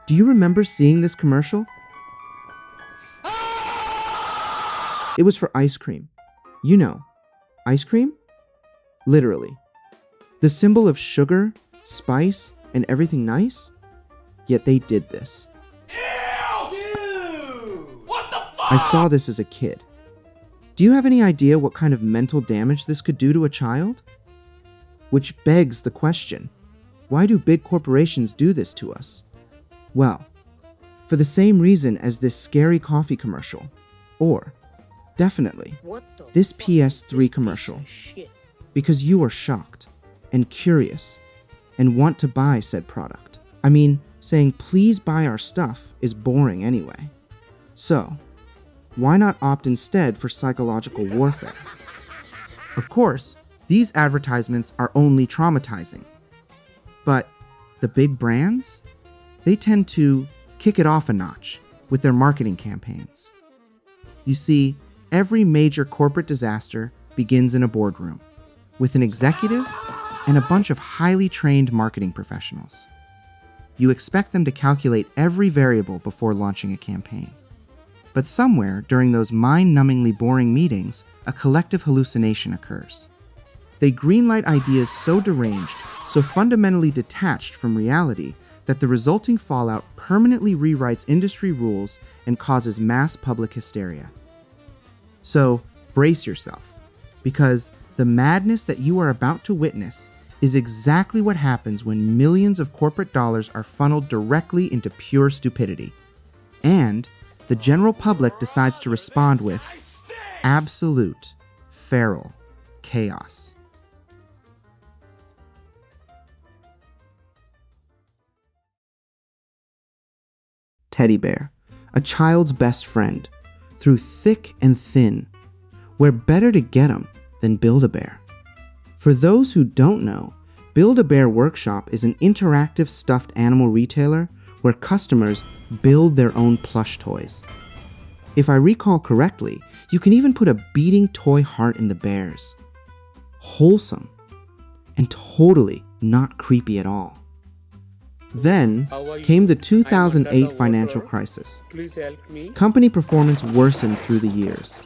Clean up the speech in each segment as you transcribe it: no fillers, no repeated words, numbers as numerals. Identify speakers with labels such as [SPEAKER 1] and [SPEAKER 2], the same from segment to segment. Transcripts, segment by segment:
[SPEAKER 1] Do you remember seeing this commercial? It was for ice cream. You know, ice cream? Literally. The symbol of sugar, spice, and everything nice? Yet they did this.
[SPEAKER 2] Ew! What the fuck?
[SPEAKER 1] I saw this as a kid. Do you have any idea what kind of mental damage this could do to a child? Which begs the question, why do big corporations do this to us? Well, for the same reason as this scary coffee commercial, or, definitely, this PS3 commercial, because you are shocked and curious and want to buy said product. I mean, saying please buy our stuff is boring anyway. So, why not opt instead for psychological warfare? Of course, these advertisements are only traumatizing. But the big brands? They tend to kick it off a notch with their marketing campaigns. You see, every major corporate disaster begins in a boardroom with an executive and a bunch of highly trained marketing professionals. You expect them to calculate every variable before launching a campaign. But somewhere during those mind-numbingly boring meetings, a collective hallucination occurs. They greenlight ideas so deranged, so fundamentally detached from reality, that the resulting fallout permanently rewrites industry rules and causes mass public hysteria. So, brace yourself, because the madness that you are about to witness is exactly what happens when millions of corporate dollars are funneled directly into pure stupidity. And the general public decides to respond with absolute, feral chaos. Teddy bear, a child's best friend, through thick and thin, where better to get 'em than Build-A-Bear. For those who don't know, Build-A-Bear Workshop is an interactive stuffed animal retailer where customers build their own plush toys. If I recall correctly, you can even put a beating toy heart in the bears. Wholesome, and totally not creepy at all. Then came the 2008 financial crisis. Company performance worsened through the years.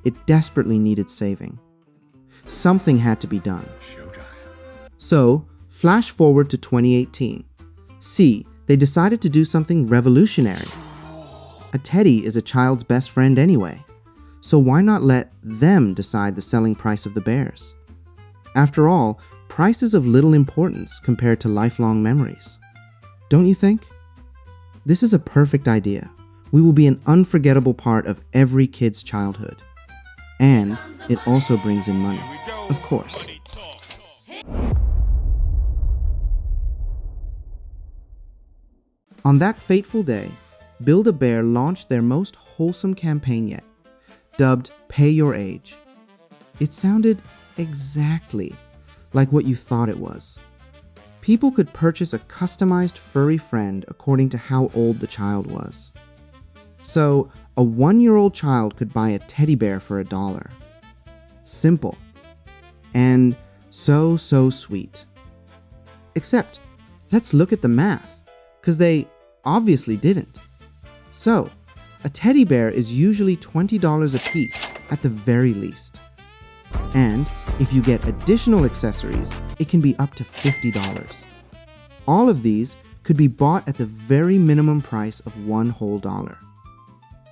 [SPEAKER 1] It desperately needed saving. Something had to be done. So, flash forward to 2018. See, they decided to do something revolutionary. A teddy is a child's best friend anyway, so why not let them decide the selling price of the bears? After all, price is of little importance compared to lifelong memories. Don't you think? This is a perfect idea. We will be an unforgettable part of every kid's childhood. And it also brings in money, of course. On that fateful day, Build-A-Bear launched their most wholesome campaign yet, dubbed Pay Your Age. It sounded exactly like what you thought it was. People could purchase a customized furry friend according to how old the child was. So, a 1-year-old child could buy a teddy bear for $1. Simple. And so sweet. Except, let's look at the math, because they obviously didn't. So, a teddy bear is usually $20 a piece at the very least. And if you get additional accessories, it can be up to $50. All of these could be bought at the very minimum price of $1 whole.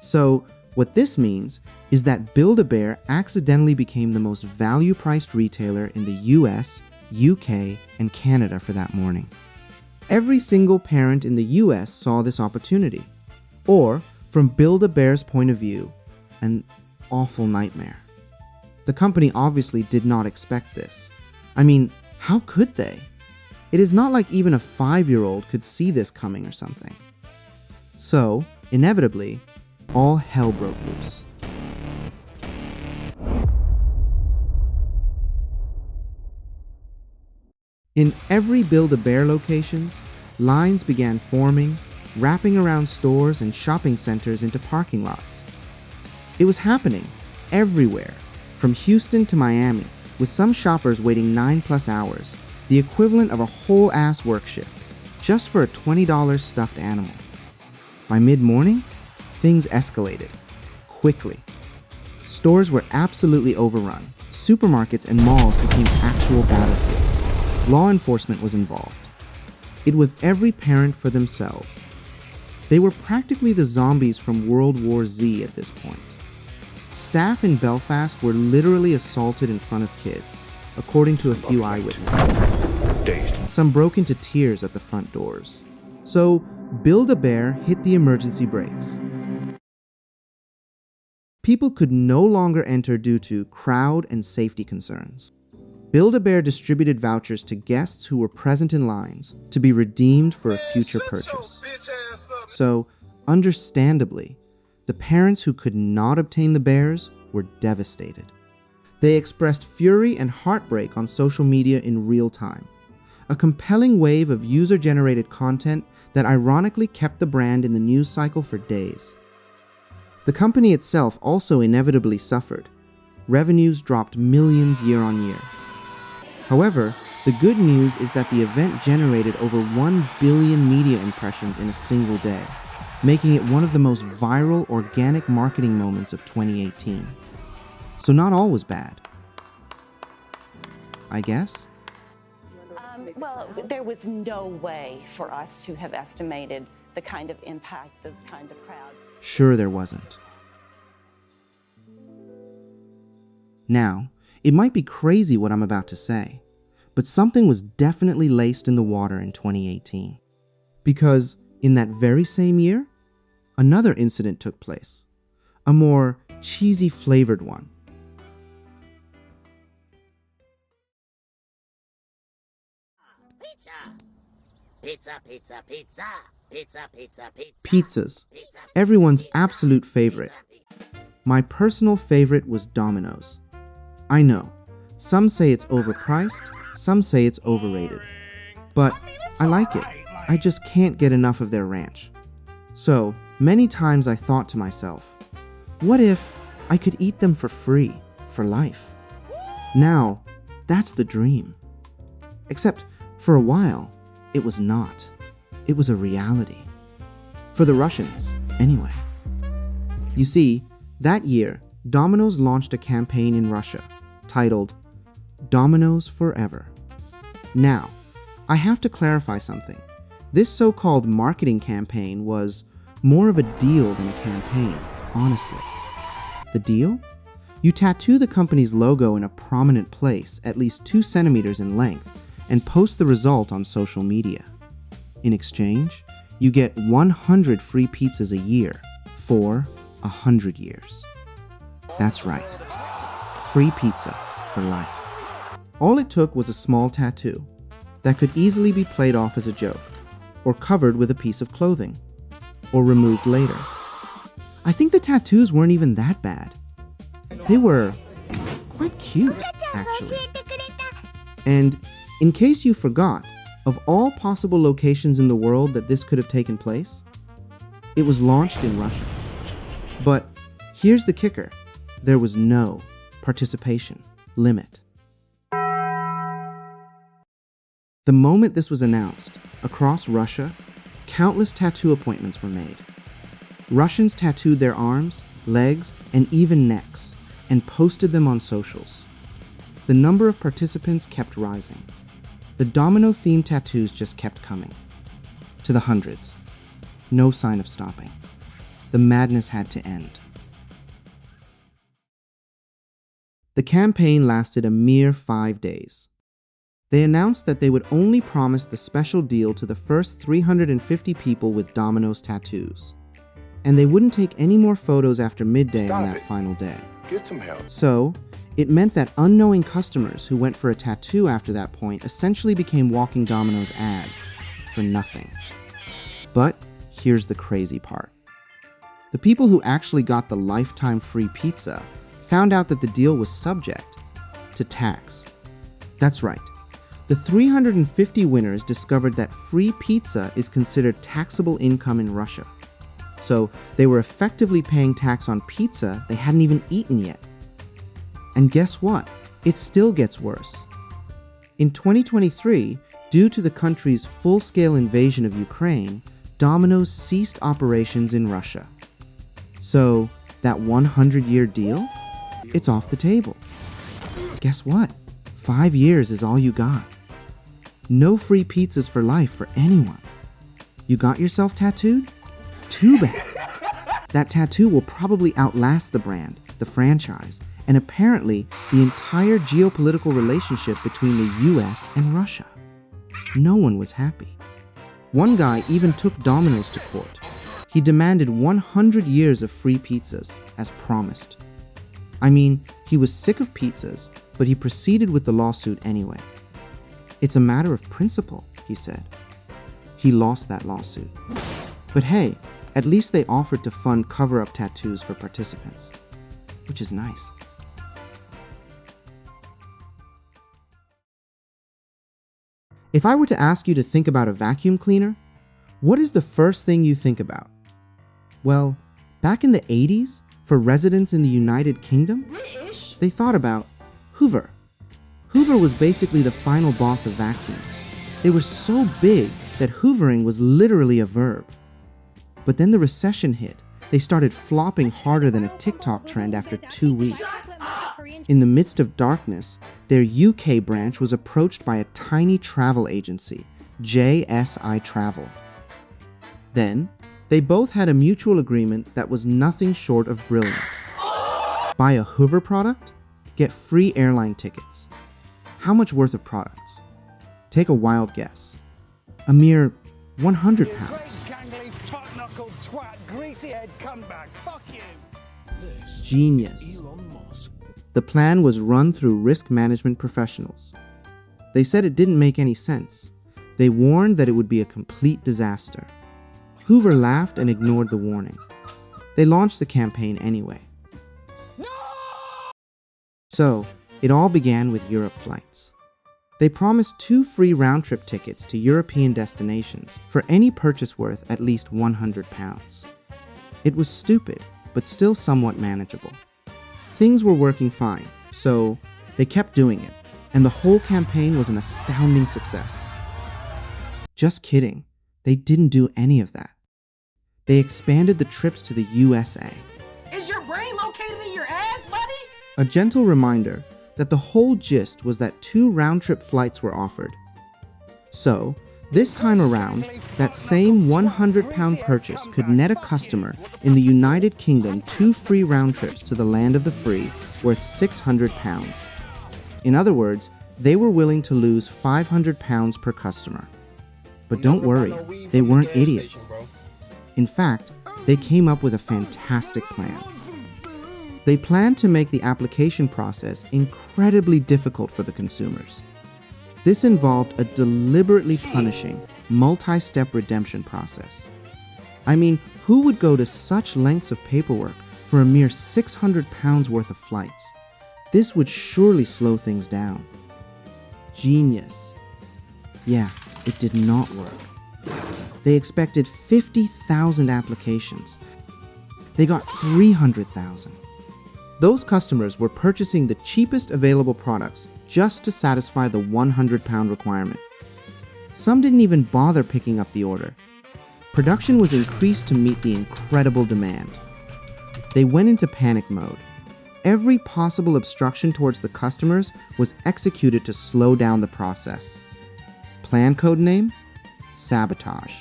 [SPEAKER 1] So, what this means is that Build-A-Bear accidentally became the most value-priced retailer in the US, UK, and Canada for that morning. Every single parent in the US saw this opportunity. Or, from Build-A-Bear's point of view, an awful nightmare. The company obviously did not expect this. I mean, how could they? It is not like even a 5-year-old could see this coming or something. So, inevitably, all hell broke loose. In every Build-A-Bear locations, lines began forming, wrapping around stores and shopping centers into parking lots. It was happening everywhere, from Houston to Miami, with some shoppers waiting 9+ hours, the equivalent of a whole-ass work shift, just for a $20 stuffed animal. By mid-morning, things escalated quickly. Stores were absolutely overrun. Supermarkets and malls became actual battlefields. Law enforcement was involved. It was every parent for themselves. They were practically the zombies from World War Z at this point. Staff in Belfast were literally assaulted in front of kids, according to a few eyewitnesses. Some broke into tears at the front doors. So, Build-A-Bear hit the emergency brakes. People could no longer enter due to crowd and safety concerns. Build-A-Bear distributed vouchers to guests who were present in lines to be redeemed for a future purchase. So, understandably, the parents who could not obtain the bears were devastated. They expressed fury and heartbreak on social media in real time, a compelling wave of user-generated content that ironically kept the brand in the news cycle for days. The company itself also inevitably suffered. Revenues dropped millions year on year. However, the good news is that the event generated over 1 billion media impressions in a single day, making it one of the most viral organic marketing moments of 2018. So not all was bad, I guess?
[SPEAKER 2] Well, there was no way for us to have estimated the kind of impact those kind of crowds.
[SPEAKER 1] Sure there wasn't. Now, it might be crazy what I'm about to say, but something was definitely laced in the water in 2018. Because in that very same year, another incident took place, a more cheesy flavored one.
[SPEAKER 3] Pizza, pizza, pizza, pizza, pizza, pizza.
[SPEAKER 1] Pizzas, everyone's absolute favorite. My personal favorite was Domino's. I know, some say it's overpriced, some say it's overrated. But I like it. I just can't get enough of their ranch. So, many times I thought to myself, what if I could eat them for free, for life? Now, that's the dream. Except, for a while, it was not. It was a reality. For the Russians, anyway. You see, that year, Domino's launched a campaign in Russia titled Domino's Forever. Now, I have to clarify something. This so-called marketing campaign was more of a deal than a campaign, honestly. The deal? You tattoo the company's logo in a prominent place, at least 2 centimeters in length, and post the result on social media. In exchange, you get 100 free pizzas a year for 100 years. That's right. Free pizza for life. All it took was a small tattoo that could easily be played off as a joke, or covered with a piece of clothing, or removed later. I think the tattoos weren't even that bad. They were quite cute, actually. And in case you forgot, of all possible locations in the world that this could have taken place, it was launched in Russia. But here's the kicker. There was no participation limit. The moment this was announced, across Russia, countless tattoo appointments were made. Russians tattooed their arms, legs, and even necks, and posted them on socials. The number of participants kept rising. The domino-themed tattoos just kept coming. To the hundreds. No sign of stopping. The madness had to end. The campaign lasted a mere 5 days. They announced that they would only promise the special deal to the first 350 people with Domino's tattoos. And they wouldn't take any more photos after midday on that final day.
[SPEAKER 4] Get some help.
[SPEAKER 1] So, it meant that unknowing customers who went for a tattoo after that point essentially became walking Domino's ads for nothing. But here's the crazy part. The people who actually got the lifetime free pizza found out that the deal was subject to tax. That's right. The 350 winners discovered that free pizza is considered taxable income in Russia. So they were effectively paying tax on pizza they hadn't even eaten yet. And guess what? It still gets worse. In 2023, Due to the country's full-scale invasion of Ukraine, Domino's ceased operations in Russia. So, that 100-year deal? It's off the table. Guess what? 5 years is all you got. No free pizzas for life for anyone. You got yourself tattooed? Too bad. That tattoo will probably outlast the brand, the franchise, and apparently the entire geopolitical relationship between the US and Russia. No one was happy. One guy even took Domino's to court. He demanded 100 years of free pizzas, as promised. I mean, he was sick of pizzas, but he proceeded with the lawsuit anyway. It's a matter of principle, he said. He lost that lawsuit. But hey, at least they offered to fund cover-up tattoos for participants, which is nice. If I were to ask you to think about a vacuum cleaner, what is the first thing you think about? Well, back in the 80s, for residents in the United Kingdom, they thought about Hoover. Hoover was basically the final boss of vacuums. They were so big that hoovering was literally a verb. But then the recession hit. They started flopping harder than a TikTok trend after 2 weeks. In the midst of darkness, their UK branch was approached by a tiny travel agency, JSI Travel. Then, they both had a mutual agreement that was nothing short of brilliant. Buy a Hoover product, get free airline tickets. How much worth of products? Take a wild guess. A mere 100 pounds. Genius. The plan was run through risk management professionals. They said it didn't make any sense. They warned that it would be a complete disaster. Hoover laughed and ignored the warning. They launched the campaign anyway. So, it all began with Europe flights. They promised 2 free round-trip tickets to European destinations for any purchase worth at least 100 pounds. It was stupid, but still somewhat manageable. Things were working fine, so they kept doing it, and the whole campaign was an astounding success. Just kidding, they didn't do any of that. They expanded the trips to the USA.
[SPEAKER 4] Is your brain located in your ass, buddy?
[SPEAKER 1] A gentle reminder that the whole gist was that 2 round-trip flights were offered. So, this time around, that same 100-pound purchase could net a customer in the United Kingdom 2 free round trips to the land of the free worth 600 pounds. In other words, they were willing to lose 500 pounds per customer. But don't worry, they weren't idiots. In fact, they came up with a fantastic plan. They planned to make the application process incredibly difficult for the consumers. This involved a deliberately punishing, multi-step redemption process. I mean, who would go to such lengths of paperwork for a mere 600 pounds worth of flights? This would surely slow things down. Genius. Yeah, it did not work. They expected 50,000 applications. They got 300,000. Those customers were purchasing the cheapest available products just to satisfy the 100-pound requirement. Some didn't even bother picking up the order. Production was increased to meet the incredible demand. They went into panic mode. Every possible obstruction towards the customers was executed to slow down the process. Plan code name? Sabotage.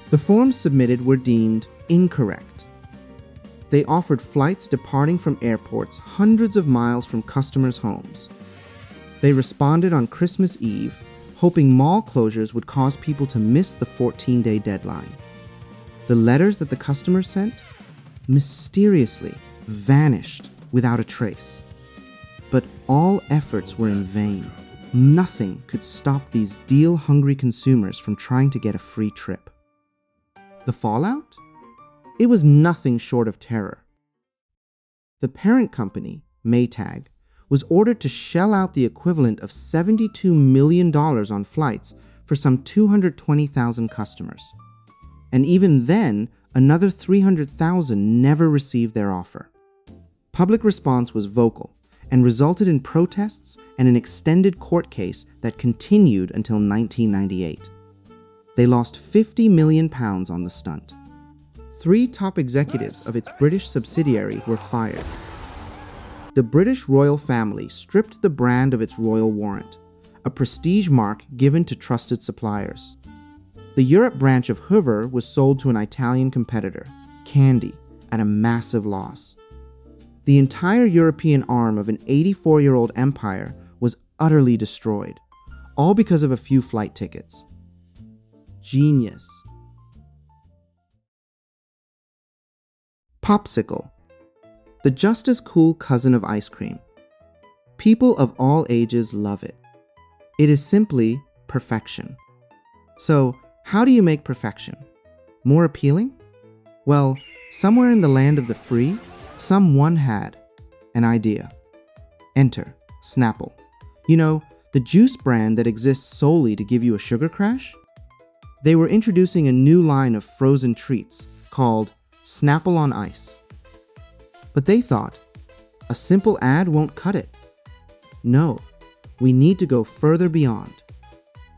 [SPEAKER 1] The forms submitted were deemed incorrect. They offered flights departing from airports hundreds of miles from customers' homes. They responded on Christmas Eve, hoping mall closures would cause people to miss the 14-day deadline. The letters that the customers sent mysteriously vanished without a trace. But all efforts were in vain. Nothing could stop these deal-hungry consumers from trying to get a free trip. The fallout? It was nothing short of terror. The parent company, Maytag, was ordered to shell out the equivalent of $72 million on flights for some 220,000 customers. And even then, another 300,000 never received their offer. Public response was vocal, and resulted in protests and an extended court case that continued until 1998. They lost £50 million on the stunt. 3 top executives of its British subsidiary were fired. The British royal family stripped the brand of its royal warrant, a prestige mark given to trusted suppliers. The Europe branch of Hoover was sold to an Italian competitor, Candy, at a massive loss. The entire European arm of an 84-year-old empire was utterly destroyed, all because of a few flight tickets. Genius. Popsicle. The just as cool cousin of ice cream. People of all ages love it. It is simply perfection. So, how do you make perfection more appealing? Well, somewhere in the land of the free, someone had an idea. Enter Snapple. You know, the juice brand that exists solely to give you a sugar crash? They were introducing a new line of frozen treats called Snapple on Ice. But they thought, a simple ad won't cut it. No, we need to go further beyond.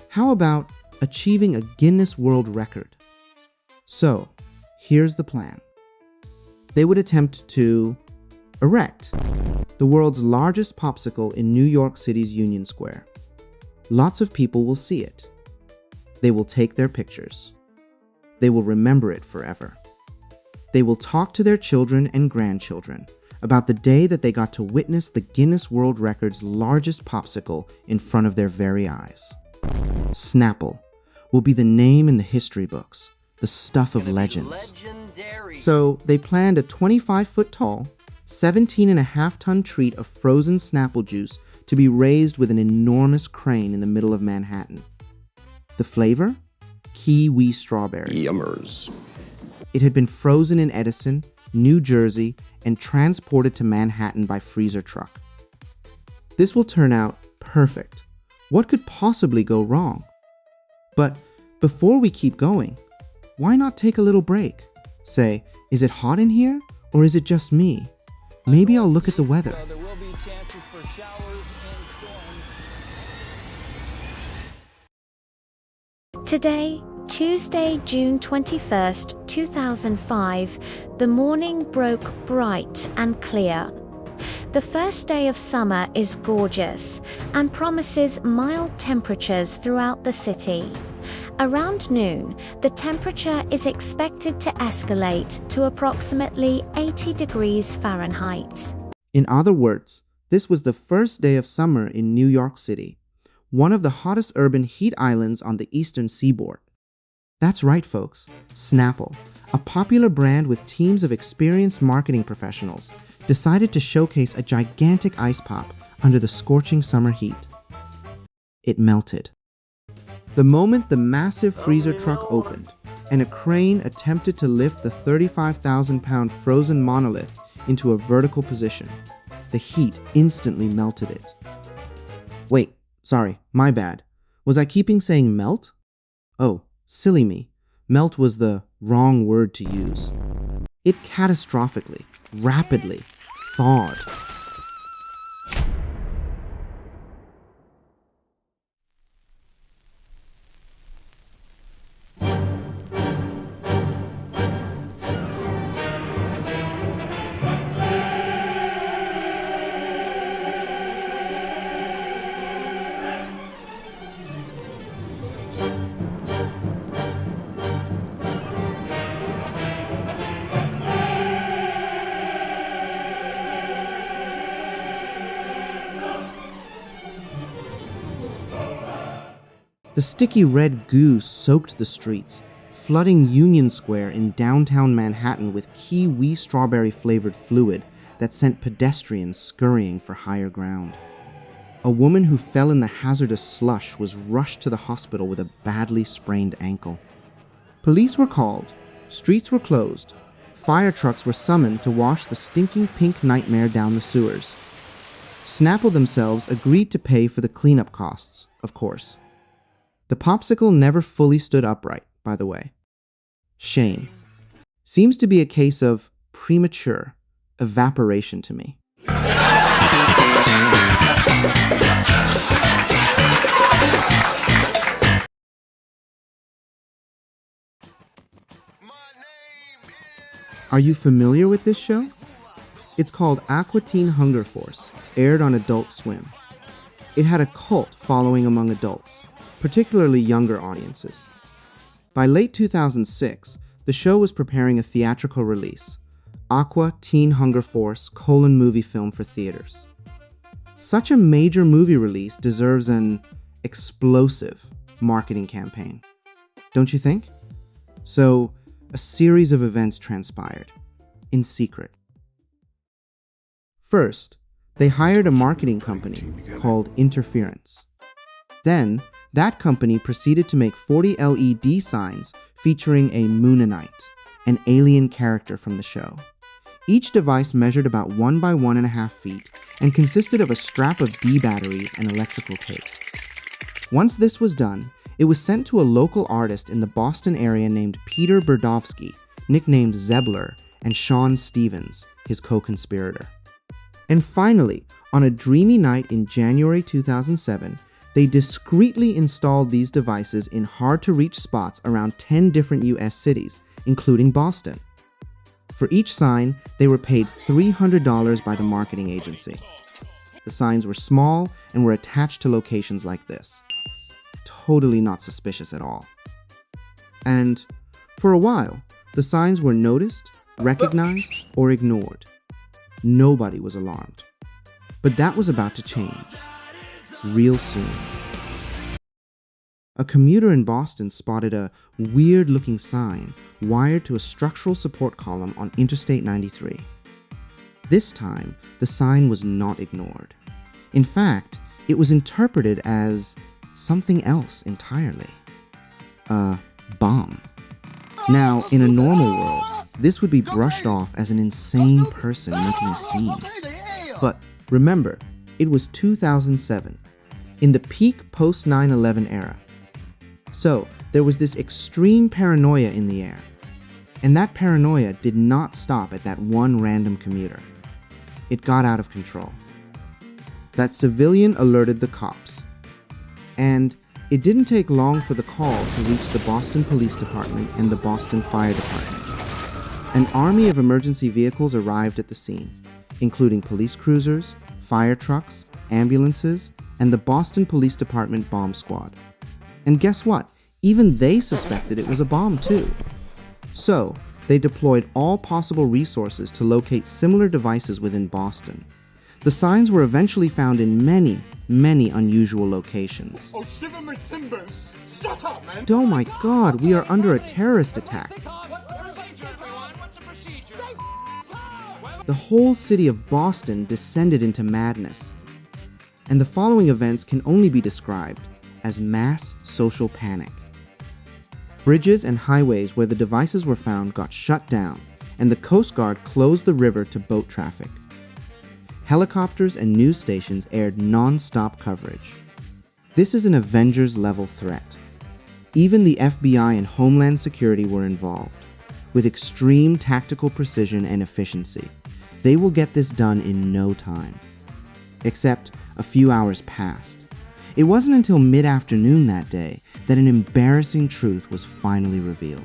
[SPEAKER 1] How about achieving a Guinness World Record? So, here's the plan. They would attempt to erect the world's largest popsicle in New York City's Union Square. Lots of people will see it. They will take their pictures. They will remember it forever. They will talk to their children and grandchildren about the day that they got to witness the Guinness World Record's largest popsicle in front of their very eyes. Snapple will be the name in the history books, the stuff of legends. So they planned a 25-foot-tall, 17.5-ton treat of frozen Snapple juice to be raised with an enormous crane in the middle of Manhattan. The flavor? Kiwi strawberry.
[SPEAKER 5] Yummers.
[SPEAKER 1] It had been frozen in Edison, New Jersey, and transported to Manhattan by freezer truck. This will turn out perfect. What could possibly go wrong? But before we keep going, why not take a little break? Say, is it hot in here, or is it just me? Maybe I'll look at the weather.
[SPEAKER 6] There will be chances for showers and storms.
[SPEAKER 7] Today, Tuesday, June 21st, 2005, the morning broke bright and clear. The first day of summer is gorgeous and promises mild temperatures throughout the city. Around noon, the temperature is expected to escalate to approximately 80 degrees Fahrenheit.
[SPEAKER 1] In other words, this was the first day of summer in New York City, one of the hottest urban heat islands on the eastern seaboard. That's right, folks. Snapple, a popular brand with teams of experienced marketing professionals, decided to showcase a gigantic ice pop under the scorching summer heat. It melted. The moment the massive freezer truck opened and a crane attempted to lift the 35,000-pound frozen monolith into a vertical position, the heat instantly melted it. Wait, sorry, my bad. Was I keeping saying melt? Oh, silly me. Melt was the wrong word to use. It catastrophically, rapidly thawed. The sticky red goo soaked the streets, flooding Union Square in downtown Manhattan with kiwi strawberry-flavored fluid that sent pedestrians scurrying for higher ground. A woman who fell in the hazardous slush was rushed to the hospital with a badly sprained ankle. Police were called, streets were closed, fire trucks were summoned to wash the stinking pink nightmare down the sewers. Snapple themselves agreed to pay for the cleanup costs, of course. The popsicle never fully stood upright, by the way. Shame. Seems to be a case of premature evaporation to me. Are you familiar with this show? It's called Aqua Teen Hunger Force, aired on Adult Swim. It had a cult following among adults, particularly younger audiences. By late 2006, the show was preparing a theatrical release, Aqua Teen Hunger Force : movie film for theaters. Such a major movie release deserves an explosive marketing campaign, don't you think? So, a series of events transpired, in secret. First, they hired a marketing company called Interference. Then, that company proceeded to make 40 LED signs featuring a Moonanite, an alien character from the show. Each device measured about 1 by 1.5 feet and consisted of a strap of D batteries and electrical tape. Once this was done, it was sent to a local artist in the Boston area named Peter Berdovsky, nicknamed Zebler, and Sean Stevens, his co-conspirator. And finally, on a dreamy night in January 2007, they discreetly installed these devices in hard-to-reach spots around 10 different US cities, including Boston. For each sign, they were paid $300 by the marketing agency. The signs were small and were attached to locations like this. Totally not suspicious at all. And for a while, the signs were noticed, recognized, or ignored. Nobody was alarmed. But that was about to change. Real soon. A commuter in Boston spotted a weird-looking sign wired to a structural support column on Interstate 93. This time, the sign was not ignored. In fact, it was interpreted as something else entirely. A bomb. Now, in a normal world, this would be brushed off as an insane person making a scene. But remember, it was 2007, in the peak post-9/11 era. So, there was this extreme paranoia in the air. And that paranoia did not stop at that one random commuter. It got out of control. That civilian alerted the cops. And it didn't take long for the call to reach the Boston Police Department and the Boston Fire Department. An army of emergency vehicles arrived at the scene, including police cruisers, fire trucks, ambulances, and the Boston Police Department bomb squad. And guess what? Even they suspected it was a bomb too. So, they deployed all possible resources to locate similar devices within Boston. The signs were eventually found in many, many unusual locations.
[SPEAKER 5] Oh, shiver my timbers! Shut up, man!
[SPEAKER 1] Oh my god, we are under a terrorist attack. The whole city of Boston descended into madness. And the following events can only be described as mass social panic. Bridges and highways where the devices were found got shut down, and the Coast Guard closed the river to boat traffic. Helicopters and news stations aired non-stop coverage. This is an Avengers-level threat. Even the FBI and Homeland Security were involved. With extreme tactical precision and efficiency, they will get this done in no time. Except a few hours passed. It wasn't until mid-afternoon that day that an embarrassing truth was finally revealed.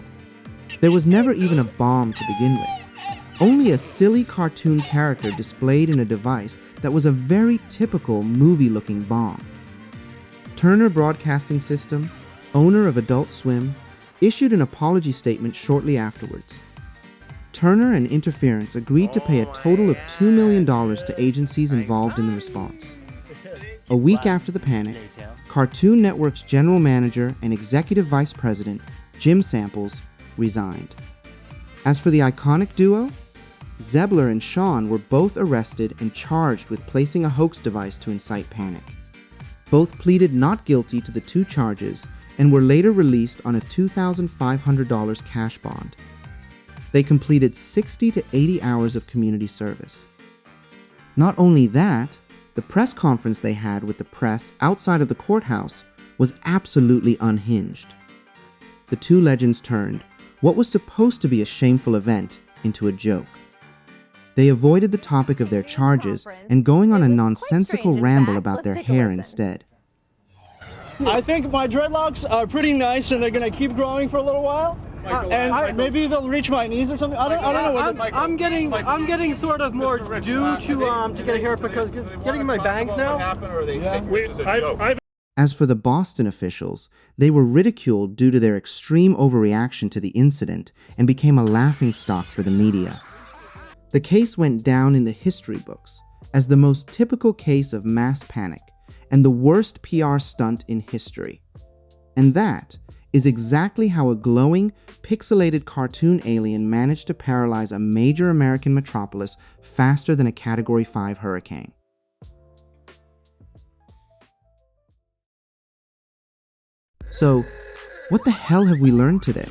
[SPEAKER 1] There was never even a bomb to begin with. Only a silly cartoon character displayed in a device that was a very typical movie-looking bomb. Turner Broadcasting System, owner of Adult Swim, issued an apology statement shortly afterwards. Turner and Interference agreed to pay a total of $2 million to agencies involved in the response. A week after the panic, Cartoon Network's general manager and executive vice president, Jim Samples, resigned. As for the iconic duo, Zebler and Sean were both arrested and charged with placing a hoax device to incite panic. Both pleaded not guilty to the two charges and were later released on a $2,500 cash bond. They completed 60 to 80 hours of community service. Not only that, the press conference they had with the press outside of the courthouse was absolutely unhinged. The two legends turned what was supposed to be a shameful event into a joke. They avoided the topic of their charges and going on a nonsensical ramble about their hair instead.
[SPEAKER 6] I think my dreadlocks are pretty nice and they're going to keep growing for a little while.
[SPEAKER 8] maybe they'll reach my knees or something. I don't know. I'm getting sort of more due to get a haircut because getting my bangs now.
[SPEAKER 1] As for the Boston officials, they were ridiculed due to their extreme overreaction to the incident and became a laughingstock for the media. The case went down in the history books as the most typical case of mass panic and the worst PR stunt in history. And that is exactly how a glowing, pixelated cartoon alien managed to paralyze a major American metropolis faster than a Category 5 hurricane. So, what the hell have we learned today?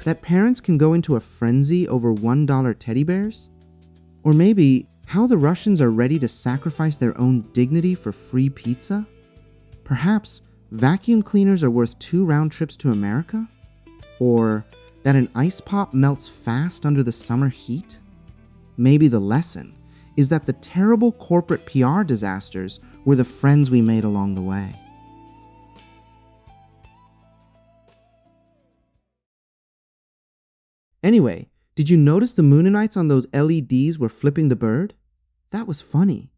[SPEAKER 1] That parents can go into a frenzy over $1 teddy bears? Or maybe how the Russians are ready to sacrifice their own dignity for free pizza? Perhaps vacuum cleaners are worth 2 round trips to America? Or that an ice pop melts fast under the summer heat? Maybe the lesson is that the terrible corporate PR disasters were the friends we made along the way. Anyway, did you notice the Moonanites on those LEDs were flipping the bird? That was funny.